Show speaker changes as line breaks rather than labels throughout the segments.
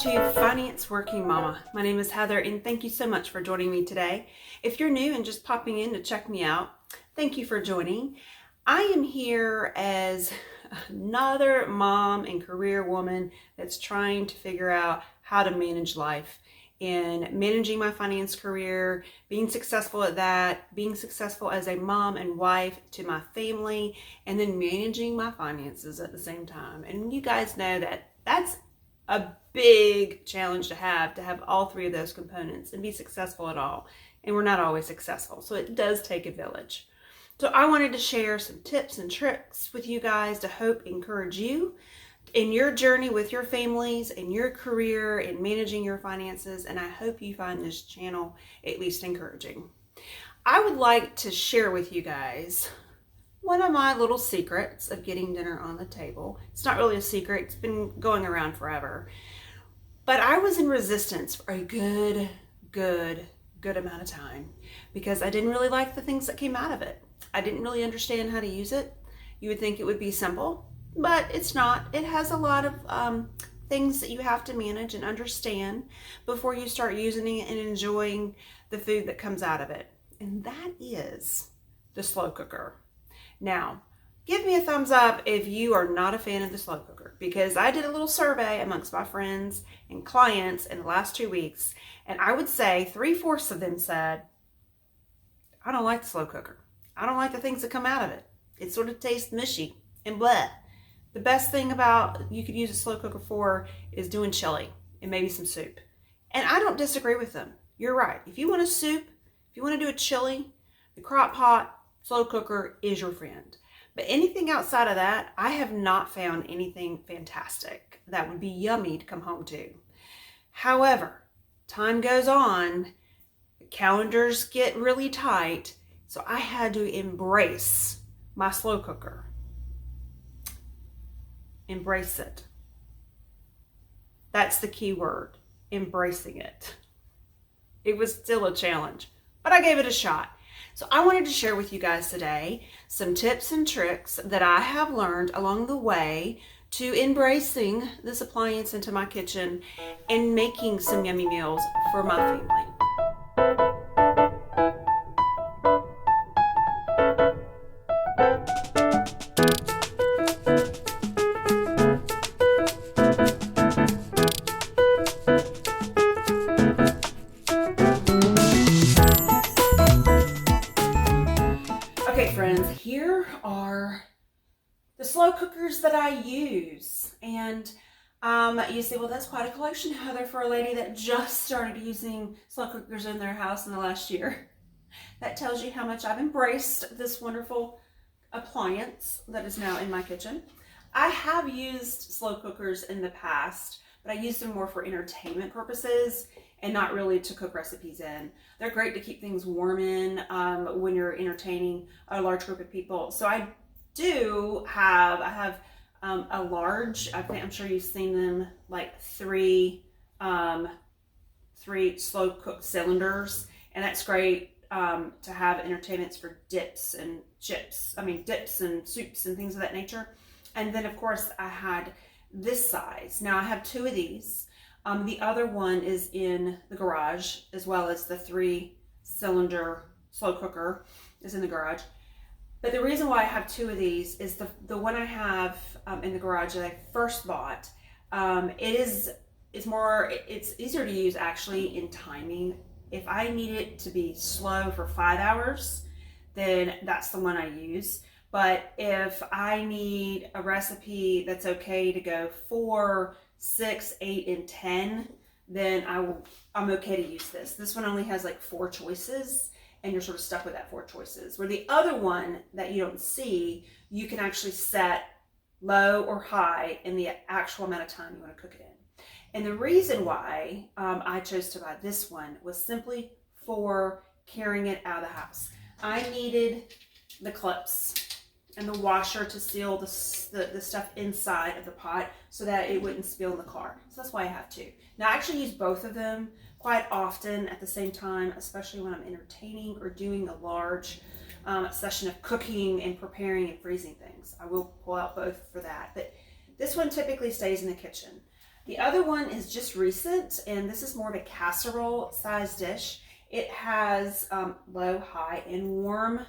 to Finance Working Mama. My name is Heather, and thank you so much for joining me today. If you're new and just popping in to check me out, thank you for joining. I am here as another mom and career woman that's trying to figure out how to manage life in managing my finance career, being successful at that, being successful as a mom and wife to my family, and then managing my finances at the same time. And you guys know that that's a big challenge to have all three of those components and be successful at all. And we're not always successful, so it does take a village. So I wanted to share some tips and tricks with you guys to hope encourage you in your journey with your families, in your career, in managing your finances, and I hope you find this channel at least encouraging. I would like to share with you guys one of my little secrets of getting dinner on the table. It's not really a secret, it's been going around forever. But I was in resistance for a good amount of time because I didn't really like the things that came out of it. I didn't really understand how to use it. You would think it would be simple, but it's not. It has a lot of things that you have to manage and understand before you start using it and enjoying the food that comes out of it. And that is the slow cooker. Now, give me a thumbs up if you are not a fan of the slow cooker, because I did a little survey amongst my friends and clients in the last 2 weeks, and I would say 3/4 of them said, I don't like the slow cooker. I don't like the things that come out of it. It sort of tastes mushy and blah. The best thing about you could use a slow cooker for is doing chili and maybe some soup. And I don't disagree with them. You're right. If you want a soup, if you want to do a chili, the crock pot, slow cooker is your friend. But anything outside of that, I have not found anything fantastic that would be yummy to come home to. However, time goes on, calendars get really tight, so I had to embrace my slow cooker. Embrace it. That's the key word, embracing it. It was still a challenge, but I gave it a shot. So I wanted to share with you guys today some tips and tricks that I have learned along the way to embracing this appliance into my kitchen and making some yummy meals for my family. Okay, friends, here are the slow cookers that I use. And you say, well, that's quite a collection, Heather, for a lady that just started using slow cookers in their house in the last year. That tells you how much I've embraced this wonderful appliance that is now in my kitchen. I have used slow cookers in the past, but I used them more for entertainment purposes and not really to cook recipes in. They're great to keep things warm in when you're entertaining a large group of people. So I have a large, I'm sure you've seen them, like three slow cook cylinders, and that's great to have entertainments for dips and soups and things of that nature. And then of course I had this size. Now I have two of these. The other one is in the garage, as well as the 3-cylinder slow cooker is in the garage. But the reason why I have two of these is the one I have in the garage that I first bought. It's easier to use actually in timing. If I need it to be slow for 5 hours, then that's the one I use. But if I need a recipe that's okay to go 4, 6, 8, and 10, then I'm okay to use this. This one only has like 4 choices, and you're sort of stuck with that 4 choices. Where the other one that you don't see, you can actually set low or high in the actual amount of time you want to cook it in. And the reason why I chose to buy this one was simply for carrying it out of the house. I needed the clips and the washer to seal the stuff inside of the pot so that it wouldn't spill in the car. So that's why I have two. Now I actually use both of them quite often at the same time, especially when I'm entertaining or doing a large session of cooking and preparing and freezing things. I will pull out both for that. But this one typically stays in the kitchen. The other one is just recent, and this is more of a casserole size dish. It has low, high, and warm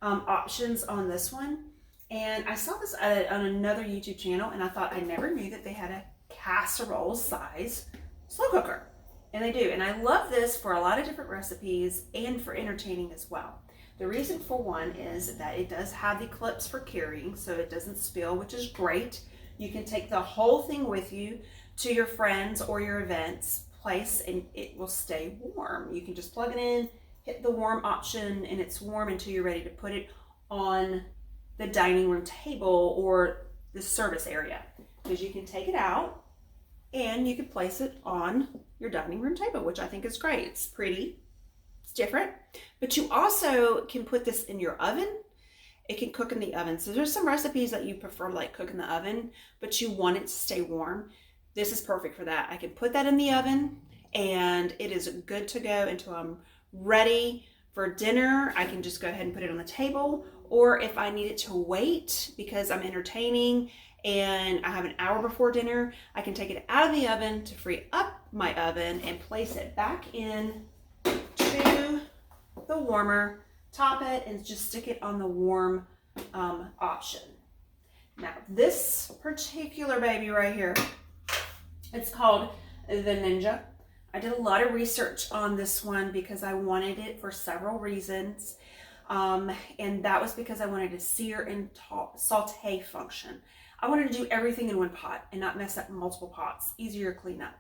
options on this one. And I saw this on another YouTube channel, and I thought I never knew that they had a casserole size slow cooker. And they do. And I love this for a lot of different recipes and for entertaining as well. The reason for one is that it does have the clips for carrying, so it doesn't spill, which is great. You can take the whole thing with you to your friends or your events place, and it will stay warm. You can just plug it in, hit the warm option, and it's warm until you're ready to put it on the dining room table or the service area, because you can take it out and you can place it on your dining room table, which I think is great. It's pretty, it's different, but you also can put this in your oven. It can cook in the oven. So there's some recipes that you prefer like cook in the oven, but you want it to stay warm. This is perfect for that. I can put that in the oven and it is good to go until I'm ready for dinner. I can just go ahead and put it on the table, or if I need it to wait because I'm entertaining and I have an hour before dinner, I can take it out of the oven to free up my oven and place it back in to the warmer, top it, and just stick it on the warm option. Now, this particular baby right here, it's called the Ninja. I did a lot of research on this one because I wanted it for several reasons. And that was because I wanted a sear and saute function. I wanted to do everything in one pot and not mess up multiple pots. Easier to clean up.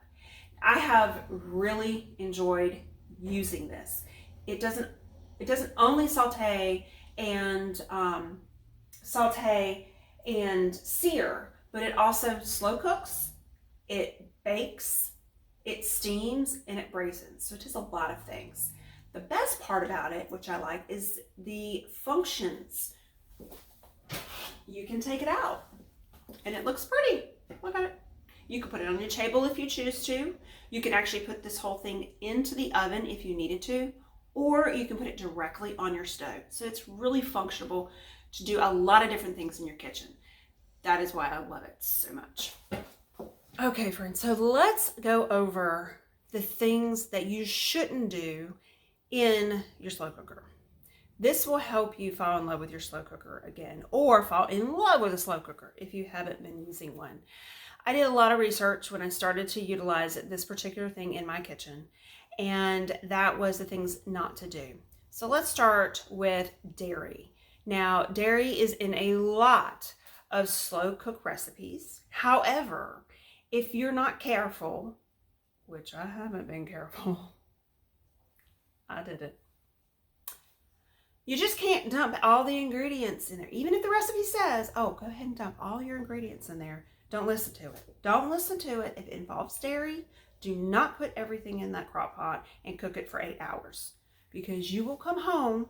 I have really enjoyed using this. It doesn't only saute and sear, but it also slow cooks, it bakes, it steams, and it braisens. So it does a lot of things. The best part about it, which I like, is the functions. You can take it out and it looks pretty. Look at it. You can put it on your table if you choose to. You can actually put this whole thing into the oven if you needed to, or you can put it directly on your stove. So it's really functional to do a lot of different things in your kitchen. That is why I love it so much. Okay, friends, so let's go over the things that you shouldn't do in your slow cooker. This will help you fall in love with your slow cooker again, or fall in love with a slow cooker if you haven't been using one. I did a lot of research when I started to utilize this particular thing in my kitchen, and that was the things not to do. So let's start with dairy. Now, dairy is in a lot of slow cook recipes. However, if you're not careful, which I haven't been careful, I did it. You just can't dump all the ingredients in there. Even if the recipe says, oh, go ahead and dump all your ingredients in there. Don't listen to it. Don't listen to it. If it involves dairy, do not put everything in that crock pot and cook it for 8 hours, because you will come home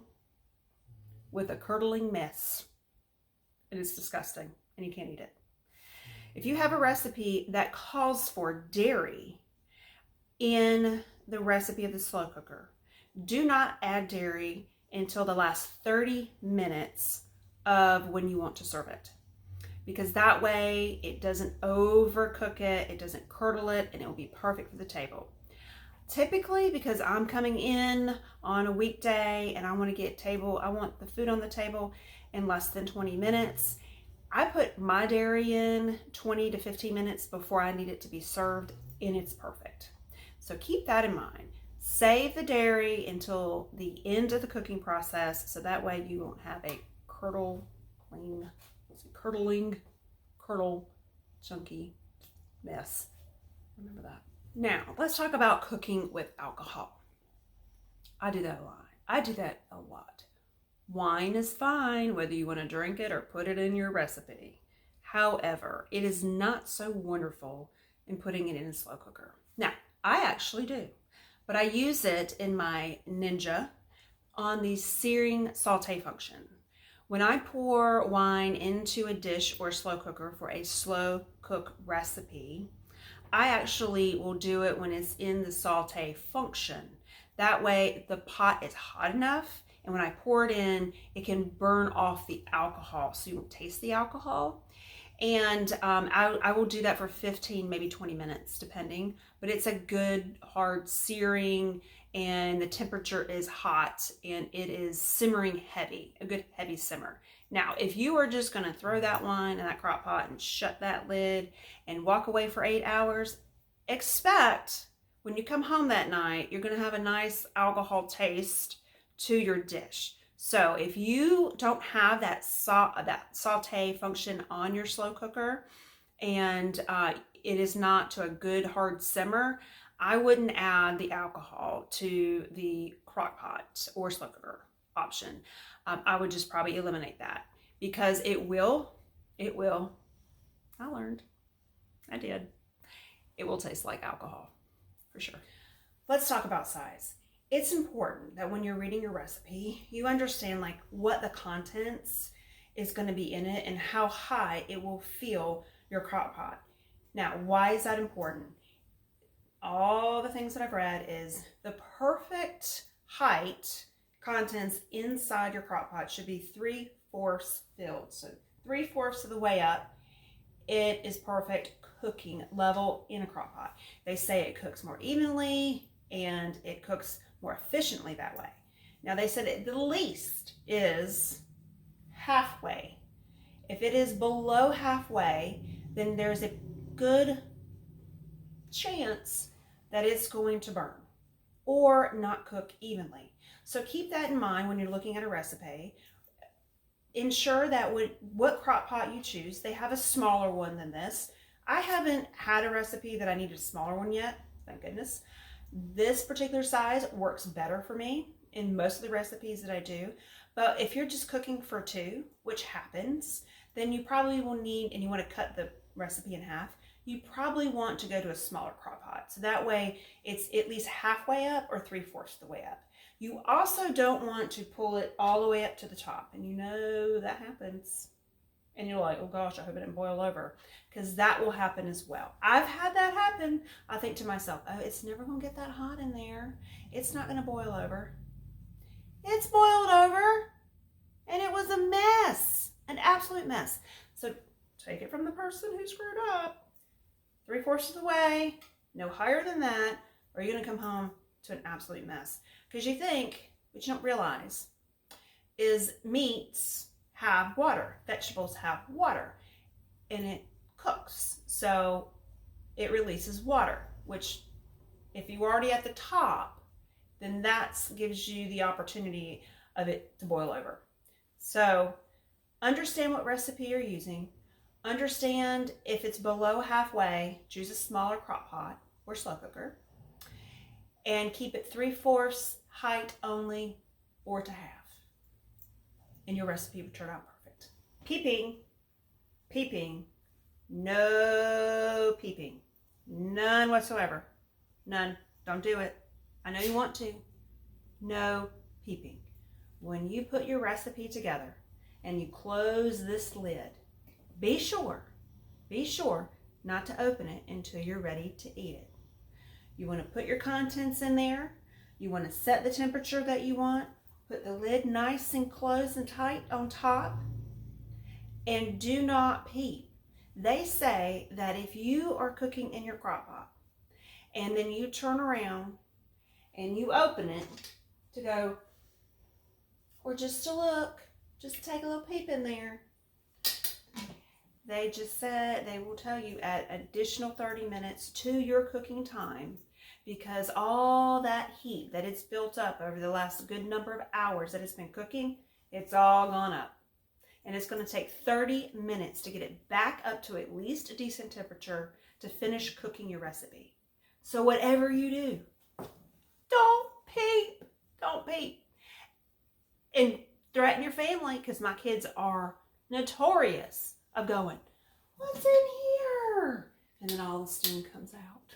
with a curdling mess. It is disgusting and you can't eat it. If you have a recipe that calls for dairy in the recipe of the slow cooker, do not add dairy until the last 30 minutes of when you want to serve it, because that way it doesn't overcook it, it doesn't curdle it, and it will be perfect for the table. Typically, because I'm coming in on a weekday and I want the food on the table in less than 20 minutes, I put my dairy in 20 to 15 minutes before I need it to be served, and it's perfect. So keep that in mind. Save the dairy until the end of the cooking process, so that way you won't have a curdle, chunky mess. Remember that. Now, let's talk about cooking with alcohol. I do that a lot. Wine is fine, whether you want to drink it or put it in your recipe. However, it is not so wonderful in putting it in a slow cooker. Now, I actually do, but I use it in my Ninja on the searing saute function. When I pour wine into a dish or slow cooker for a slow cook recipe, I actually will do it when it's in the saute function. That way the pot is hot enough, and when I pour it in, it can burn off the alcohol, so you won't taste the alcohol. And I will do that for 15, maybe 20 minutes, depending. But it's a good hard searing, and the temperature is hot, and it is simmering heavy, a good heavy simmer. Now, if you are just going to throw that one in that crock pot and shut that lid and walk away for 8 hours, expect when you come home that night, you're going to have a nice alcohol taste to your dish. So if you don't have that saute function on your slow cooker, and it is not to a good hard simmer, I wouldn't add the alcohol to the crock pot or slow cooker option. I would just probably eliminate that, because it will, I learned, I did, it will taste like alcohol for sure. Let's talk about size. It's important that when you're reading your recipe, you understand like what the contents is going to be in it and how high it will fill your crock pot. Now, why is that important? All the things that I've read is the perfect height contents inside your crock pot should be 3/4 filled. So 3/4 of the way up, it is perfect cooking level in a crock pot. They say it cooks more evenly and it cooks more efficiently that way. Now they said at the least is halfway. If it is below halfway, then there's a good chance that it's going to burn or not cook evenly. So keep that in mind when you're looking at a recipe. Ensure that what crock pot you choose, they have a smaller one than this. I haven't had a recipe that I needed a smaller one yet, thank goodness. This particular size works better for me in most of the recipes that I do. But if you're just cooking for two, which happens, then you probably will need, and you want to cut the recipe in half, you probably want to go to a smaller crock pot. So that way it's at least halfway up or 3/4 of the way up. You also don't want to pull it all the way up to the top. And you know that happens. And you're like, oh gosh, I hope it didn't boil over. Because that will happen as well. I've had that happen. I think to myself, oh, it's never going to get that hot in there. It's not going to boil over. It's boiled over. And it was a mess. An absolute mess. So take it from the person who screwed up. 3/4 of the way. No higher than that. Or you're going to come home to an absolute mess. Because you think, what you don't realize, is meats have water. Vegetables have water. And it cooks. So it releases water, which if you're already at the top, then that gives you the opportunity of it to boil over. So understand what recipe you're using. Understand if it's below halfway, choose a smaller crock pot or slow cooker. And keep it 3/4 height only or to half. And your recipe will turn out perfect. Peeping, no peeping. None whatsoever. None. Don't do it. I know you want to. No peeping. When you put your recipe together and you close this lid, be sure not to open it until you're ready to eat it. You want to put your contents in there. You want to set the temperature that you want. Put the lid nice and closed and tight on top. And do not peep. They say that if you are cooking in your crock pot and then you turn around and you open it to go, or just to look, just take a little peep in there, they just said they will tell you add additional 30 minutes to your cooking time, because all that heat that it's built up over the last good number of hours that it's been cooking, it's all gone up. And it's going to take 30 minutes to get it back up to at least a decent temperature to finish cooking your recipe. So whatever you do, don't peep. Don't peep. And threaten your family, because my kids are notorious of going, what's in here? And then all the steam comes out.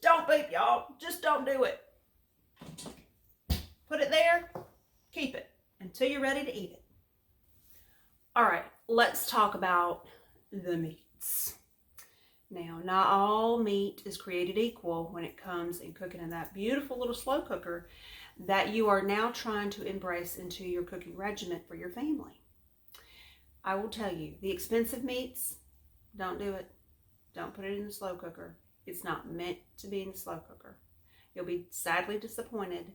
Don't peep, y'all. Just don't do it. Put it there. Keep it until you're ready to eat it. All right, let's talk about the meats. Now, not all meat is created equal when it comes in cooking in that beautiful little slow cooker that you are now trying to embrace into your cooking regimen for your family. I will tell you, the expensive meats, don't do it. Don't put it in the slow cooker. It's not meant to be in the slow cooker. You'll be sadly disappointed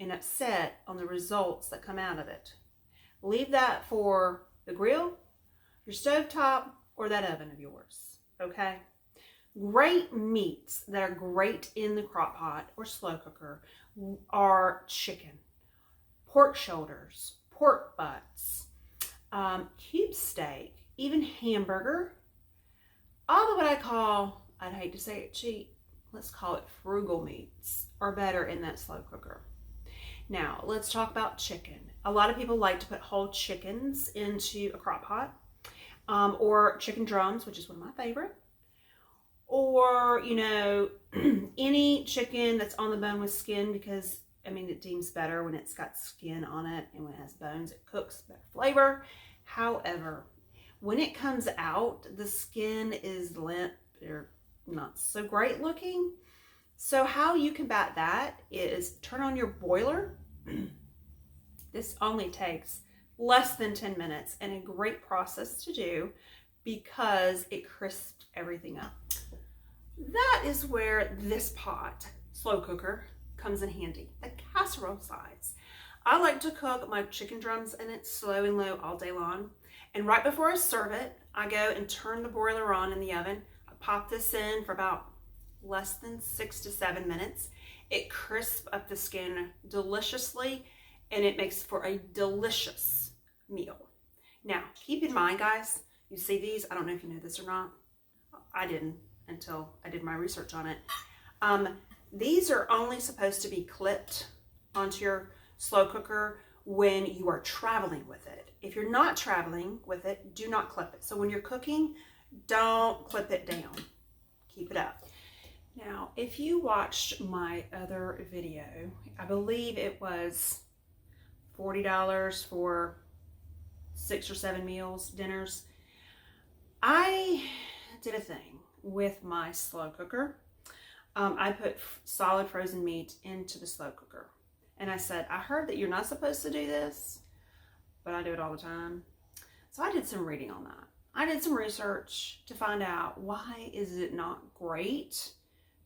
and upset on the results that come out of it. Leave that for the grill, your stovetop, or that oven of yours, okay? Great meats that are great in the crock pot or slow cooker are chicken, pork shoulders, pork butts, cube steak, even hamburger. All of what I call, I'd hate to say it cheap, let's call it frugal meats, are better in that slow cooker. Now, let's talk about chicken. A lot of people like to put whole chickens into a crock pot, or chicken drums, which is one of my favorite. Or, you know, any chicken that's on the bone with skin, because, I mean, it deems better when it's got skin on it, and when it has bones, it cooks better flavor. However, when it comes out, the skin is limp or not so great looking. So how you combat that is turn on your boiler. This only takes less than 10 minutes and a great process to do because it crisps everything up. That is where this pot, slow cooker, comes in handy. The casserole size. I like to cook my chicken drums in it slow and low all day long. And right before I serve it, I go and turn the broiler on in the oven. I pop this in for about less than 6 to 7 minutes. It crisps up the skin deliciously, and it makes for a delicious meal. Now, keep in mind, guys, you see these, I don't know if you know this or not. I didn't until I did my research on it. These are only supposed to be clipped onto your slow cooker when you are traveling with it. If you're not traveling with it, do not clip it. So when you're cooking, don't clip it down. Keep it up. Now, if you watched my other video, I believe it was $40 for 6 or 7 meals, dinners. I did a thing with my slow cooker. I put solid frozen meat into the slow cooker. And I said, I heard that you're not supposed to do this, but I do it all the time. So I did some reading on that. I did some research to find out why is it not great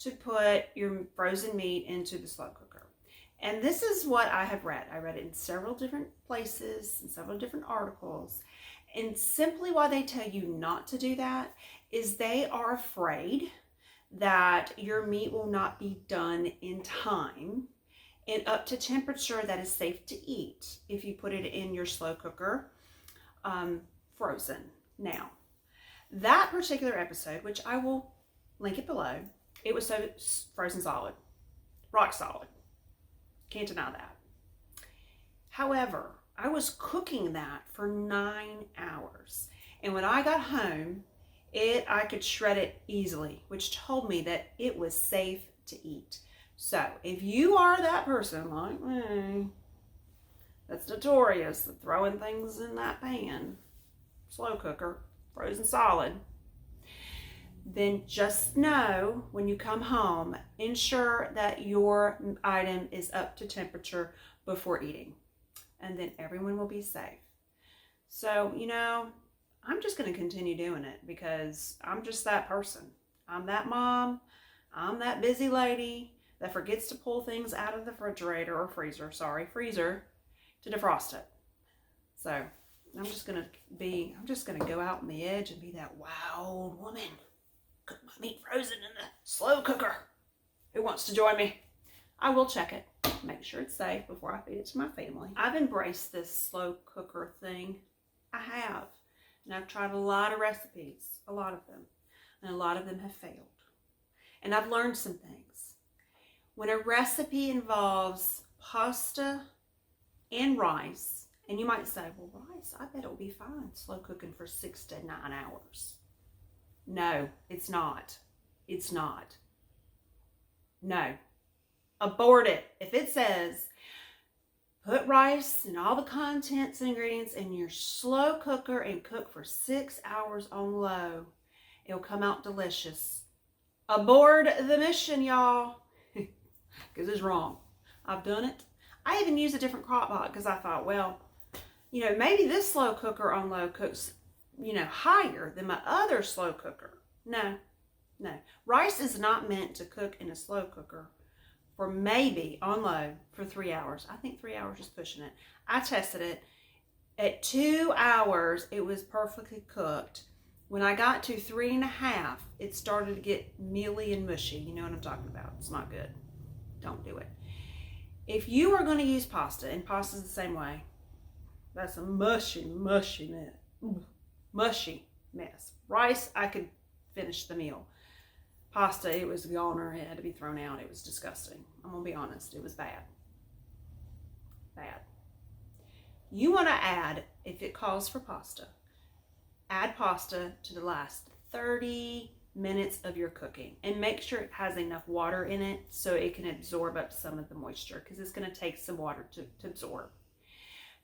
to put your frozen meat into the slow cooker. And this is what I have read. I read it in several different places and several different articles. And simply why they tell you not to do that is they are afraid that your meat will not be done in time and up to temperature that is safe to eat if you put it in your slow cooker frozen. Now, that particular episode, which I will link it below, it was so frozen solid, rock solid. Can't deny that. However, I was cooking that for 9 hours. And when I got home, I could shred it easily, which told me that it was safe to eat. So if you are that person like me, that's notorious for throwing things in that pan, slow cooker, frozen solid, then just know when you come home, ensure that your item is up to temperature before eating. And then everyone will be safe. So, you know, I'm just going to continue doing it because I'm just that person. I'm that mom. I'm that busy lady that forgets to pull things out of the refrigerator or freezer to defrost it. So I'm just going to go out on the edge and be that wild woman. Cook my meat frozen in the slow cooker. Who wants to join me? I will check it. Make sure it's safe before I feed it to my family. I've embraced this slow cooker thing. I have. And I've tried a lot of recipes, a lot of them. And a lot of them have failed. And I've learned some things. When a recipe involves pasta and rice, and you might say, well, rice, I bet it'll be fine slow cooking for 6 to 9 hours. No, it's not. It's not. No. Abort it. If it says, put rice and all the contents and ingredients in your slow cooker and cook for 6 hours on low, it'll come out delicious. Abort the mission, y'all. Because it's wrong. I've done it. I even used a different crock pot because I thought, well, you know, maybe this slow cooker on low cooks higher than my other slow cooker. No. Rice is not meant to cook in a slow cooker for maybe on low for 3 hours. I think 3 hours is pushing it. I tested it. At 2 hours, it was perfectly cooked. When I got to 3.5, it started to get mealy and mushy. You know what I'm talking about. It's not good. Don't do it. If you are going to use pasta, and pasta's the same way, that's a mushy mess. Rice, I could finish the meal. Pasta, it was a goner. It had to be thrown out. It was disgusting. I'm going to be honest. It was bad. Bad. You want to add, if it calls for pasta, add pasta to the last 30 minutes of your cooking, and make sure it has enough water in it so it can absorb up some of the moisture, because it's going to take some water to absorb.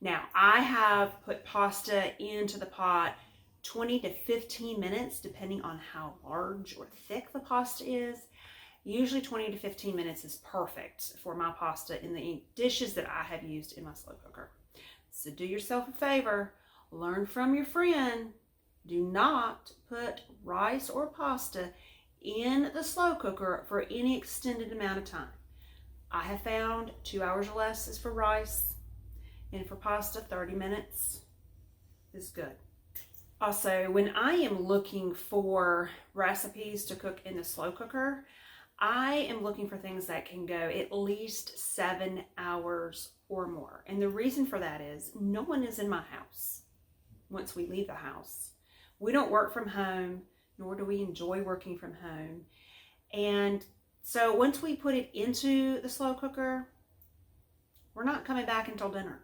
Now, I have put pasta into the pot 20 to 15 minutes, depending on how large or thick the pasta is. Usually 20 to 15 minutes is perfect for my pasta in the dishes that I have used in my slow cooker. So do yourself a favor, learn from your friend. Do not put rice or pasta in the slow cooker for any extended amount of time. I have found 2 hours or less is for rice, and for pasta, 30 minutes is good. Also, when I am looking for recipes to cook in the slow cooker, I am looking for things that can go at least 7 hours or more. And the reason for that is no one is in my house once we leave the house. We don't work from home, nor do we enjoy working from home. And so once we put it into the slow cooker, we're not coming back until dinner.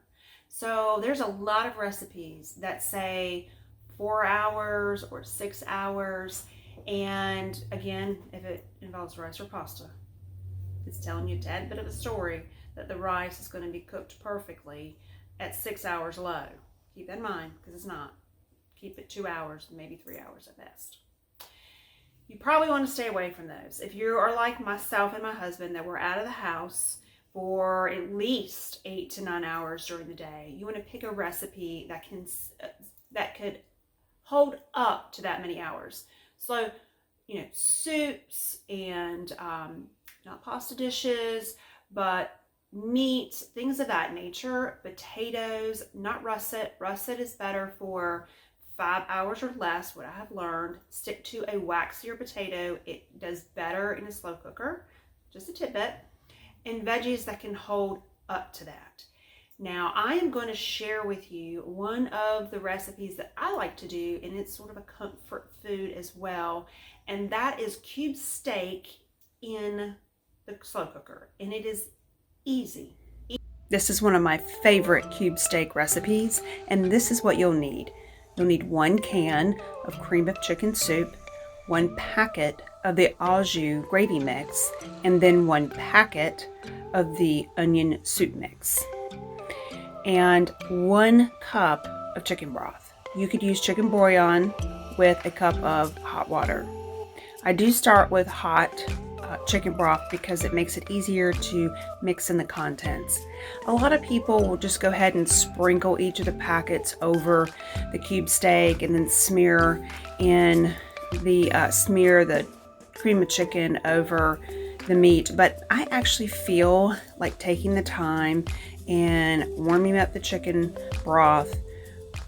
So there's a lot of recipes that say 4 hours or 6 hours. And again, if it involves rice or pasta, it's telling you a tad bit of a story that the rice is going to be cooked perfectly at 6 hours low. Keep that in mind, because it's not. Keep it 2 hours, maybe 3 hours at best. You probably want to stay away from those. If you are like myself and my husband, that we're out of the house for at least 8 to 9 hours during the day, you want to pick a recipe that could hold up to that many hours. So, soups and not pasta dishes, but meat, things of that nature. Potatoes, not russet. Russet is better for 5 hours or less, what I have learned. Stick to a waxier potato. It does better in a slow cooker. Just a tidbit. And veggies that can hold up to that. Now, I am going to share with you one of the recipes that I like to do, and it's sort of a comfort food as well, and that is cube steak in the slow cooker, and it is easy. This is one of my favorite cube steak recipes, and this is what you'll need. You'll need 1 can of cream of chicken soup, 1 packet of the au jus gravy mix, and then 1 packet of the onion soup mix, and 1 cup of chicken broth. You could use chicken bouillon with a cup of hot water. I do start with hot chicken broth because it makes it easier to mix in the contents. A lot of people will just go ahead and sprinkle each of the packets over the cube steak and then smear the cream of chicken over the meat, but I actually feel like taking the time and warming up the chicken broth,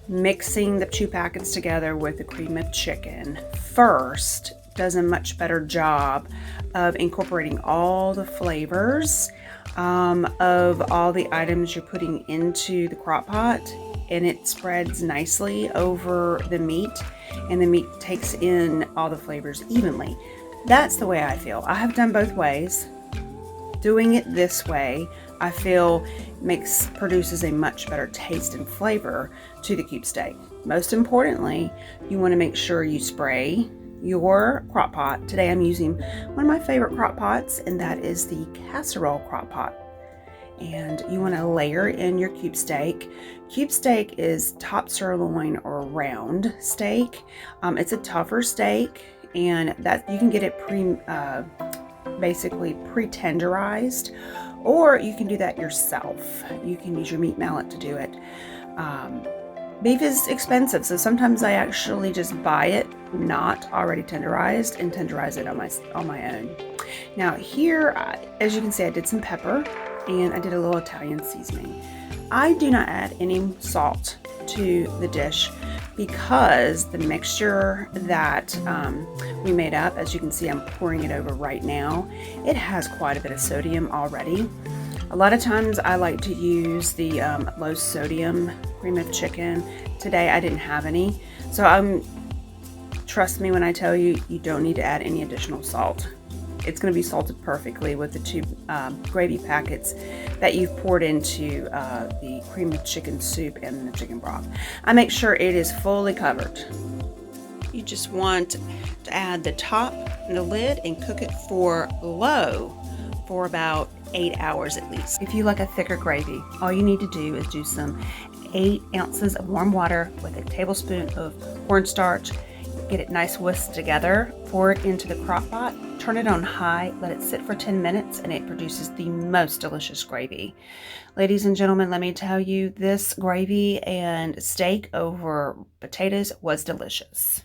mixing the 2 packets together with the cream of chicken first does a much better job of incorporating all the flavors of all the items you're putting into the crock pot, and it spreads nicely over the meat, and the meat takes in all the flavors evenly. That's the way I feel. I have done both ways. Doing it this way, I feel produces a much better taste and flavor to the cube steak. Most importantly, you want to make sure you spray your crock pot. Today I'm using one of my favorite crock pots, and that is the casserole crock pot. And you want to layer in your cube steak. Cube steak is top sirloin or round steak. It's a tougher steak, and that you can get it basically pre-tenderized, or you can do that yourself. You can use your meat mallet to do it. Beef is expensive, so sometimes I actually just buy it not already tenderized and tenderize it on my own. Now here, as you can see, I did some pepper and I did a little Italian seasoning. I do not add any salt to the dish because the mixture that we made up, as you can see, I'm pouring it over right now, it has quite a bit of sodium already. A lot of times I like to use the low sodium cream of chicken. Today I didn't have any, so trust me when I tell you, you don't need to add any additional salt. It's going to be salted perfectly with the 2 gravy packets that you've poured into the cream of chicken soup and the chicken broth. I make sure it is fully covered. You just want to add the top and the lid and cook it for low for about 8 hours at least. If you like a thicker gravy, all you need to do is do some 8 ounces of warm water with a tablespoon of cornstarch. Get it nice whisked together, pour it into the crock pot, turn it on high, let it sit for 10 minutes, and it produces the most delicious gravy. Ladies and gentlemen, let me tell you, this gravy and steak over potatoes was delicious.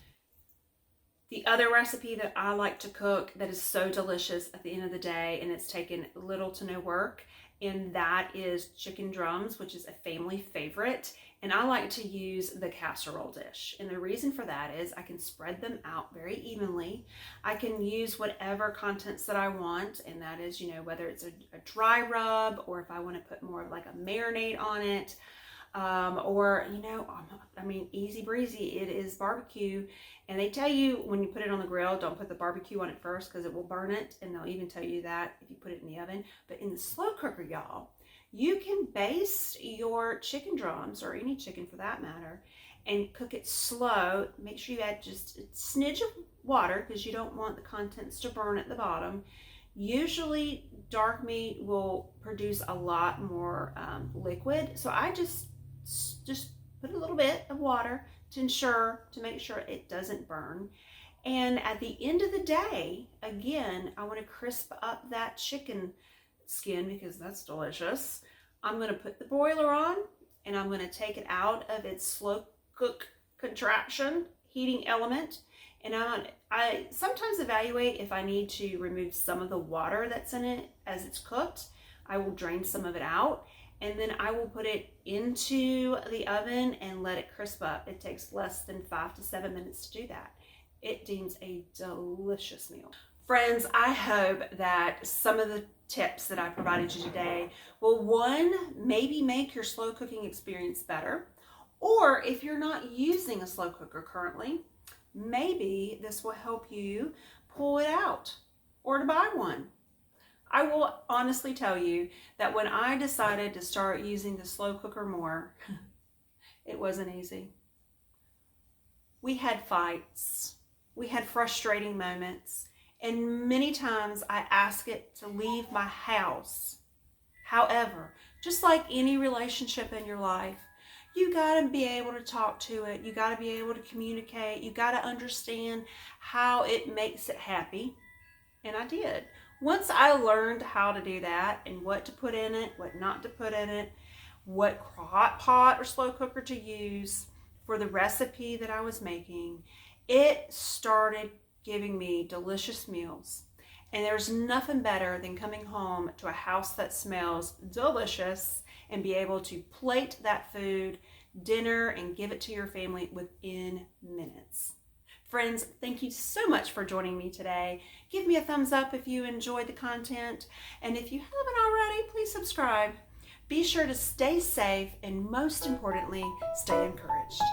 The other recipe that I like to cook that is so delicious at the end of the day, and it's taken little to no work, and that is chicken drums, which is a family favorite. And I like to use the casserole dish. And the reason for that is I can spread them out very evenly. I can use whatever contents that I want, and that is, you know, whether it's a dry rub or if I want to put more of like a marinade on it. Or, you know, I mean, easy breezy, it is barbecue. And they tell you when you put it on the grill, don't put the barbecue on it first because it will burn it. And they'll even tell you that if you put it in the oven. But in the slow cooker, y'all, you can baste your chicken drums, or any chicken for that matter, and cook it slow. Make sure you add just a smidge of water because you don't want the contents to burn at the bottom. Usually dark meat will produce a lot more liquid. So I just put a little bit of water to make sure it doesn't burn. And at the end of the day, again, I want to crisp up that chicken skin because that's delicious. I'm going to put the broiler on and I'm going to take it out of its slow cook contraction heating element. And I sometimes evaluate if I need to remove some of the water that's in it as it's cooked. I will drain some of it out. And then I will put it into the oven and let it crisp up. It takes less than 5 to 7 minutes to do that. It deems a delicious meal. Friends, I hope that some of the tips that I provided you today will, one, maybe make your slow cooking experience better. Or if you're not using a slow cooker currently, maybe this will help you pull it out or to buy one. I will honestly tell you that when I decided to start using the slow cooker more, it wasn't easy. We had fights. We had frustrating moments. And many times I asked it to leave my house. However, just like any relationship in your life, you got to be able to talk to it. You got to be able to communicate. You got to understand how it makes it happy. And I did. Once I learned how to do that and what to put in it, what not to put in it, what crock pot or slow cooker to use for the recipe that I was making, it started giving me delicious meals. And there's nothing better than coming home to a house that smells delicious and be able to plate that food, dinner, and give it to your family within minutes. Friends, thank you so much for joining me today. Give me a thumbs up if you enjoyed the content. And if you haven't already, please subscribe. Be sure to stay safe and most importantly, stay encouraged.